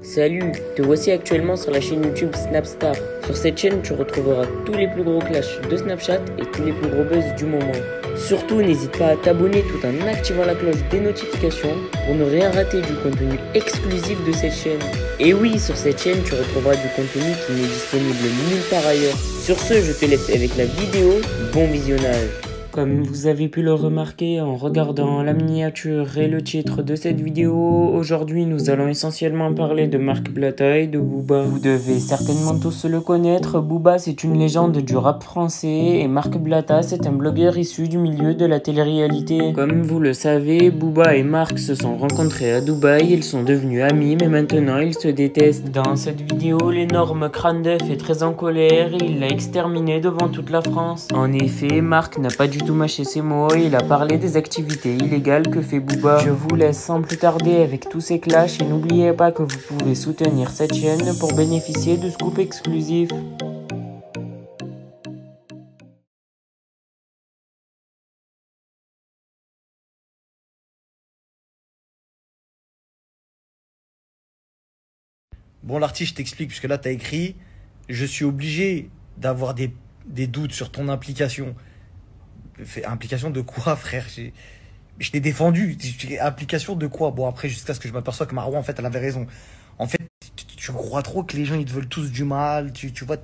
Salut, te voici actuellement sur la chaîne YouTube Snapstar. Sur cette chaîne, tu retrouveras tous les plus gros clashs de Snapchat et tous les plus gros buzz du moment. Surtout, n'hésite pas à t'abonner tout en activant la cloche des notifications pour ne rien rater du contenu exclusif de cette chaîne. Et oui, sur cette chaîne, tu retrouveras du contenu qui n'est disponible nulle part ailleurs. Sur ce, je te laisse avec la vidéo. Bon visionnage. Comme vous avez pu le remarquer en regardant la miniature et le titre de cette vidéo, aujourd'hui nous allons essentiellement parler de Marc Blatta et de Booba. Vous devez certainement tous le connaître, Booba c'est une légende du rap français et Marc Blatta c'est un blogueur issu du milieu de la télé-réalité. Comme vous le savez, Booba et Marc se sont rencontrés à Dubaï, ils sont devenus amis mais maintenant ils se détestent. Dans cette vidéo, l'énorme crâne d'œuf est très en colère et il l'a exterminé devant toute la France. En effet, Marc n'a pas du tout mâché ses mots et il a parlé des activités illégales que fait Booba. Je vous laisse sans plus tarder avec tous ces clashs et n'oubliez pas que vous pouvez soutenir cette chaîne pour bénéficier de scoops exclusifs. Bon, l'artiste, je t'explique, puisque là, tu as écrit, je suis obligé d'avoir des doutes sur ton implication. Implication de quoi, frère? Je t'ai défendu. Implication de quoi? Bon, après, jusqu'à ce que je m'aperçois que Marwa, en fait, elle avait raison. En fait, tu crois trop que les gens, ils te veulent tous du mal. Tu vois,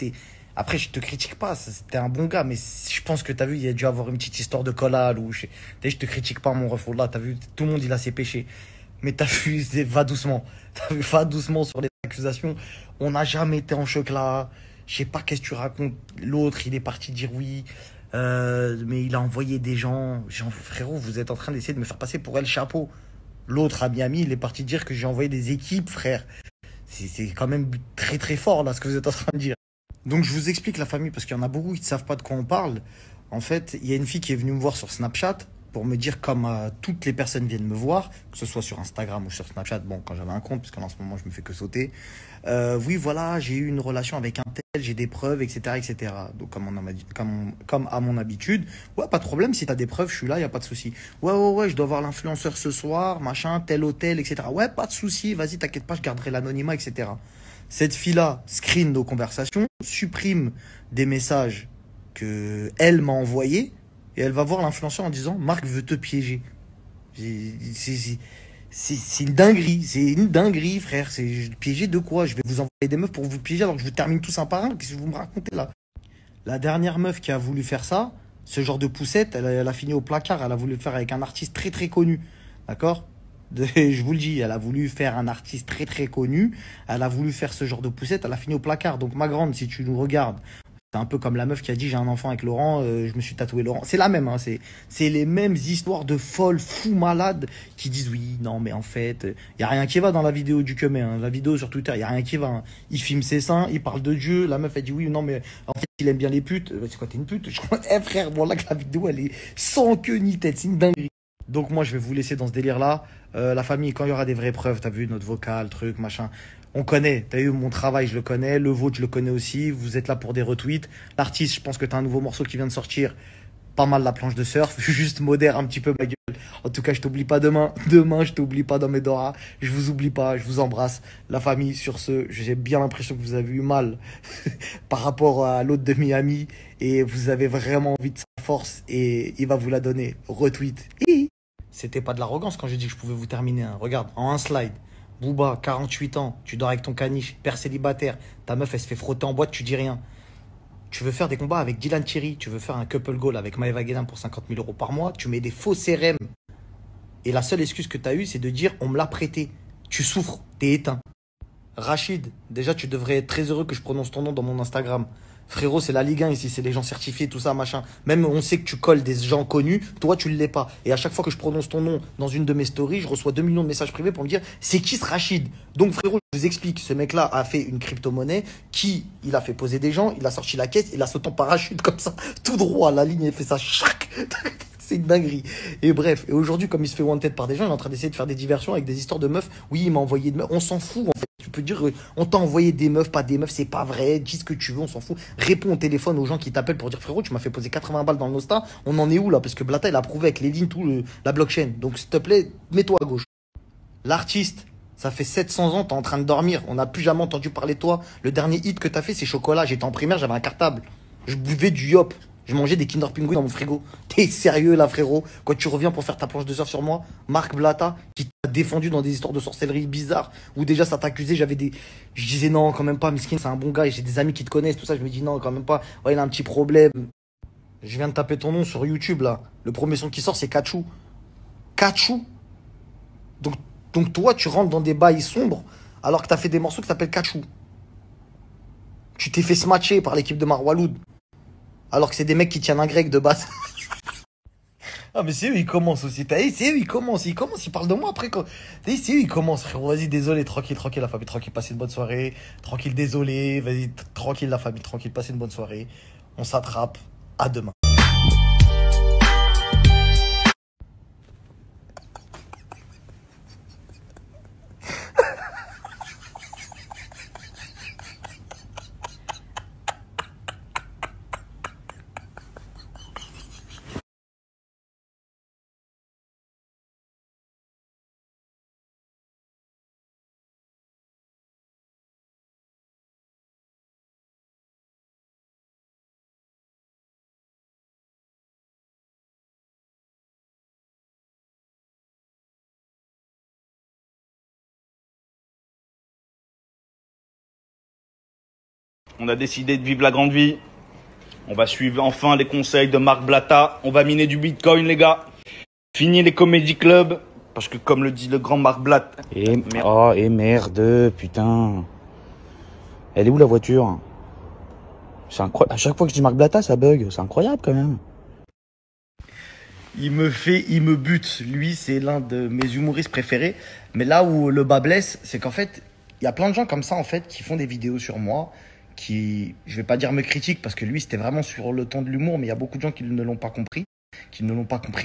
Après, je te critique pas, t'es un bon gars, mais je pense que t'as vu, il y a dû avoir une petite histoire de collal ou je te critique pas, mon ref. Là, t'as vu, tout le monde, il a ses péchés. Mais t'as vu, va doucement. T'as vu, va doucement sur les accusations. On n'a jamais été en choc là. Je sais pas qu'est-ce que tu racontes. L'autre, il est parti dire oui. Mais il a envoyé des gens. Frérot, vous êtes en train d'essayer de me faire passer pour El Chapeau. L'autre à Miami, il est parti dire que j'ai envoyé des équipes, frère. C'est quand même très très fort là ce que vous êtes en train de dire. Donc je vous explique la famille parce qu'il y en a beaucoup qui ne savent pas de quoi on parle. En fait, il y a une fille qui est venue me voir sur Snapchat pour me dire, comme toutes les personnes viennent me voir, que ce soit sur Instagram ou sur Snapchat, bon, quand j'avais un compte, parce qu'en ce moment, je me fais que sauter. Oui, voilà, j'ai eu une relation avec un tel, j'ai des preuves, etc., etc. Donc, comme à mon habitude, ouais, pas de problème, si t'as des preuves, je suis là, y a pas de souci. Ouais, je dois voir l'influenceur ce soir, machin, tel hôtel, etc. Ouais, pas de souci, vas-y, t'inquiète pas, je garderai l'anonymat, etc. Cette fille-là screen nos conversations, supprime des messages que elle m'a envoyés, et elle va voir l'influenceur en disant « Marc veut te piéger ». C'est une dinguerie, frère. C'est piéger de quoi? Je vais vous envoyer des meufs pour vous piéger alors que je vous termine tous un par un. Qu'est-ce que vous me racontez là? La dernière meuf qui a voulu faire ça, ce genre de poussette, elle a fini au placard. Elle a voulu le faire avec un artiste très très connu. D'accord? Je vous le dis, elle a voulu faire un artiste très très connu. Elle a voulu faire ce genre de poussette. Elle a fini au placard. Donc ma grande, si tu nous regardes, c'est un peu comme la meuf qui a dit j'ai un enfant avec Laurent, je me suis tatoué Laurent. C'est la même, hein, c'est les mêmes histoires de folles, fous, malades qui disent oui, non, mais en fait, y a rien qui va dans la vidéo du Kemé, hein, la vidéo sur Twitter, y a rien qui va. Hein. Il filme ses seins, il parle de Dieu, la meuf elle dit oui, non, mais en fait il aime bien les putes. C'est quoi, t'es une pute? Frère, voilà que la vidéo elle est sans queue ni tête, c'est une dinguerie. Donc moi je vais vous laisser dans ce délire là. La famille, quand il y aura des vraies preuves, t'as vu notre vocal, truc, machin. On connaît, t'as eu mon travail, je le connais, le vôtre, je le connais aussi, vous êtes là pour des retweets. L'artiste, je pense que t'as un nouveau morceau qui vient de sortir, pas mal la planche de surf, juste modère un petit peu ma gueule. En tout cas, je t'oublie pas demain, je t'oublie pas dans mes doigts, je vous oublie pas, je vous embrasse. La famille, sur ce, j'ai bien l'impression que vous avez eu mal par rapport à l'autre de Miami et vous avez vraiment envie de sa force et il va vous la donner. Retweet. C'était pas de l'arrogance quand j'ai dit que je pouvais vous terminer. Hein. Regarde, en un slide. Booba, 48 ans, tu dors avec ton caniche, père célibataire, ta meuf elle se fait frotter en boîte, tu dis rien. Tu veux faire des combats avec Dylan Thierry, tu veux faire un couple goal avec Maëva Guédin pour 50 000 € par mois, tu mets des faux CRM. Et la seule excuse que tu as eue, c'est de dire on me l'a prêté. Tu souffres, t'es éteint. Rachid, déjà tu devrais être très heureux que je prononce ton nom dans mon Instagram. Frérot, c'est la Ligue 1 ici, c'est les gens certifiés, tout ça, machin. Même on sait que tu colles des gens connus, toi tu ne l'es pas. Et à chaque fois que je prononce ton nom dans une de mes stories, je reçois 2 millions de messages privés pour me dire c'est qui ce Rachid? Donc frérot, je vous explique, ce mec-là a fait une crypto-monnaie il a fait poser des gens, il a sorti la caisse, il a sauté en parachute comme ça, tout droit, la ligne, il fait ça, chac. C'est une dinguerie. Et bref, et aujourd'hui, comme il se fait wanted par des gens, il est en train d'essayer de faire des diversions avec des histoires de meufs. Oui, il m'a envoyé de meufs. On s'en fout, en fait. Tu peux dire, on t'a envoyé des meufs, pas des meufs, c'est pas vrai. Dis ce que tu veux, on s'en fout. Réponds au téléphone aux gens qui t'appellent pour dire, frérot, tu m'as fait poser 80 balles dans le Nosta. On en est où là? Parce que Blatta, il a prouvé avec les lignes, la blockchain. Donc, s'il te plaît, mets-toi à gauche. L'artiste, Ça fait 700 ans, t'es en train de dormir. On n'a plus jamais entendu parler de toi. Le dernier hit que t'as fait, c'est Chocolat. J'étais en primaire, j'avais un cartable. Je buvais du Yop. Je mangeais des Kinder Pinguin dans mon frigo. T'es sérieux là, frérot? Quand tu reviens pour faire ta planche de surf sur moi, Marc Blatta, qui t'a défendu dans des histoires de sorcellerie bizarres, où déjà ça t'accusait, je disais non, quand même pas, Miskin, c'est un bon gars, et j'ai des amis qui te connaissent, tout ça, je me dis non, quand même pas. Ouais, il a un petit problème. Je viens de taper ton nom sur YouTube là. Le premier son qui sort, c'est Kachou. Kachou? Donc toi, tu rentres dans des bails sombres, alors que t'as fait des morceaux qui s'appellent Kachou. Tu t'es fait smatcher par l'équipe de Marwaloud. Alors que c'est des mecs qui tiennent un grec de base. Ah, mais c'est eux, ils commencent aussi. C'est eux, ils commencent. Ils parlent de moi après. C'est eux, ils commencent, frérot. Vas-y, désolé, tranquille, la famille. Tranquille, passez une bonne soirée. Tranquille, désolé. Vas-y, tranquille, la famille. Tranquille, passez une bonne soirée. On s'attrape. À demain. On a décidé de vivre la grande vie. On va suivre enfin les conseils de Marc Blatta. On va miner du Bitcoin, les gars. Fini les comédie clubs. Parce que comme le dit le grand Marc Blatta... Et merde, putain. Elle est où la voiture? C'est incroyable. À chaque fois que je dis Marc Blatta, ça bug. C'est incroyable quand même. Il me bute. Lui, c'est l'un de mes humoristes préférés. Mais là où le bas blesse, c'est qu'en fait, il y a plein de gens comme ça, en fait, qui font des vidéos sur moi, qui, je vais pas dire me critiquent, parce que lui, c'était vraiment sur le ton de l'humour, mais il y a beaucoup de gens qui ne l'ont pas compris,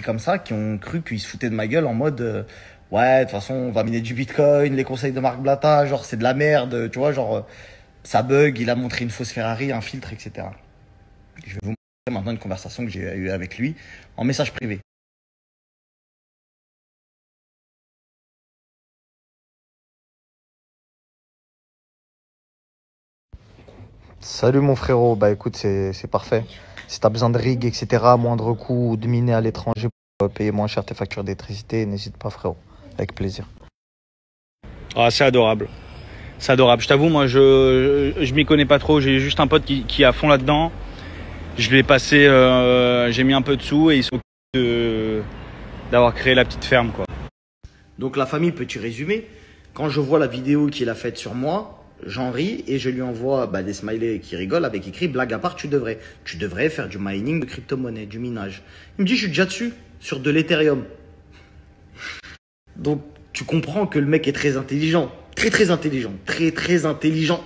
comme ça, qui ont cru qu'ils se foutaient de ma gueule en mode, ouais, de toute façon, on va miner du Bitcoin, les conseils de Marc Blatta, genre, c'est de la merde, tu vois, genre, ça bug, il a montré une fausse Ferrari, un filtre, etc. Je vais vous montrer maintenant une conversation que j'ai eue avec lui en message privé. Salut mon frérot, bah écoute, c'est parfait. Si t'as besoin de rig, etc., à moindre coût, ou de miner à l'étranger pour payer moins cher tes factures d'électricité, n'hésite pas frérot, avec plaisir. Ah, c'est adorable. C'est adorable. Je t'avoue, moi, je m'y connais pas trop. J'ai juste un pote qui est à fond là-dedans. Je lui ai passé, j'ai mis un peu de sous et il s'occupe d'avoir créé la petite ferme, quoi. Donc la famille, petit résumé, quand je vois la vidéo qu'il a faite sur moi, j'en ris et je lui envoie des smileys qui rigolent avec écrit blague à part, tu devrais faire du mining de crypto-monnaie, du minage. Il me dit je suis déjà dessus, sur de l'Ethereum. Donc tu comprends que le mec est très intelligent, très intelligent, très intelligent.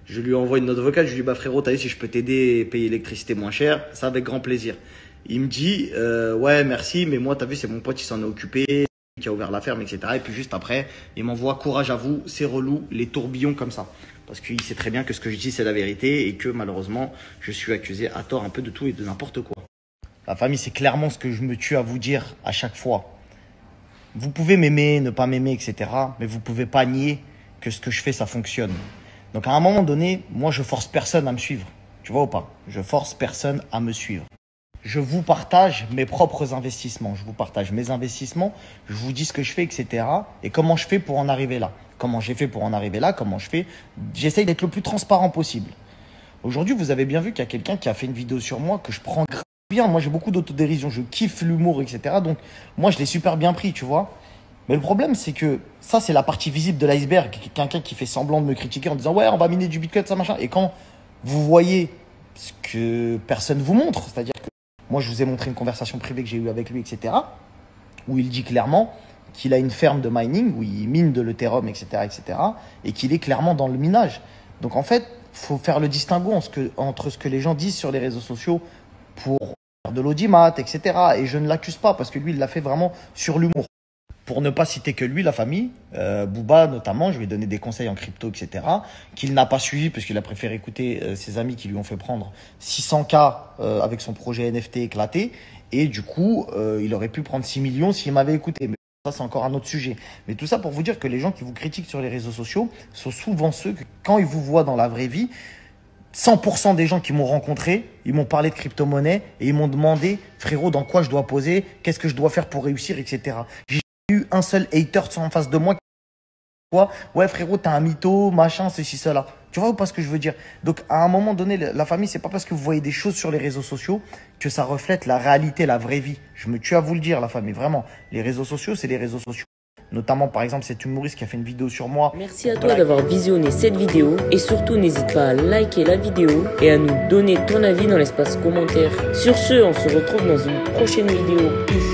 Je lui envoie une note vocale, je lui dis frérot, t'as vu si je peux t'aider et payer l'électricité moins cher, ça avec grand plaisir. Il me dit ouais merci, mais moi t'as vu c'est mon pote, il s'en est occupé, qui a ouvert la ferme, etc. Et puis juste après, il m'envoie courage à vous, c'est relou, les tourbillons comme ça. Parce qu'il sait très bien que ce que je dis, c'est la vérité et que malheureusement, je suis accusé à tort un peu de tout et de n'importe quoi. La famille, c'est clairement ce que je me tue à vous dire à chaque fois. Vous pouvez m'aimer, ne pas m'aimer, etc. Mais vous pouvez pas nier que ce que je fais, ça fonctionne. Donc à un moment donné, moi, je force personne à me suivre. Tu vois ou pas? Je force personne à me suivre. Je vous partage mes propres investissements. Je vous partage mes investissements. Je vous dis ce que je fais, etc. Et comment je fais pour en arriver là. Comment j'ai fait pour en arriver là. Comment je fais. J'essaye d'être le plus transparent possible. Aujourd'hui, vous avez bien vu qu'il y a quelqu'un qui a fait une vidéo sur moi que je prends bien. Moi, j'ai beaucoup d'autodérision. Je kiffe l'humour, etc. Donc, moi, je l'ai super bien pris, tu vois. Mais le problème, c'est que ça, c'est la partie visible de l'iceberg. Quelqu'un qui fait semblant de me critiquer en disant « Ouais, on va miner du Bitcoin, ça, machin. » Et quand vous voyez ce que personne vous montre, c'est-à-dire que moi, je vous ai montré une conversation privée que j'ai eue avec lui, etc., où il dit clairement qu'il a une ferme de mining, où il mine de l'Ethereum, etc., et qu'il est clairement dans le minage. Donc, en fait, il faut faire le distinguo entre ce que les gens disent sur les réseaux sociaux pour faire de l'audimat, etc. Et je ne l'accuse pas, parce que lui, il l'a fait vraiment sur l'humour. Pour ne pas citer que lui, la famille, Booba notamment, je lui ai donné des conseils en crypto, etc., qu'il n'a pas suivi parce qu'il a préféré écouter ses amis qui lui ont fait prendre 600K avec son projet NFT éclaté. Et du coup, il aurait pu prendre 6 millions s'il m'avait écouté. Ça, c'est encore un autre sujet. Mais tout ça pour vous dire que les gens qui vous critiquent sur les réseaux sociaux sont souvent ceux que, quand ils vous voient dans la vraie vie, 100% des gens qui m'ont rencontré, ils m'ont parlé de crypto-monnaie et ils m'ont demandé, frérot, dans quoi je dois poser, qu'est-ce que je dois faire pour réussir, etc. J'ai eu un seul hater en face de moi qui quoi, ouais frérot, t'as un mytho, machin, ceci, cela. Tu vois ou pas ce que je veux dire? Donc à un moment donné, la famille, c'est pas parce que vous voyez des choses sur les réseaux sociaux que ça reflète la réalité, la vraie vie. Je me tue à vous le dire, la famille, vraiment. Les réseaux sociaux, c'est les réseaux sociaux. Notamment, par exemple, cet humoriste qui a fait une vidéo sur moi. Merci à toi d'avoir visionné cette vidéo et surtout n'hésite pas à liker la vidéo et à nous donner ton avis dans l'espace commentaire. Sur ce, on se retrouve dans une prochaine vidéo. Peace.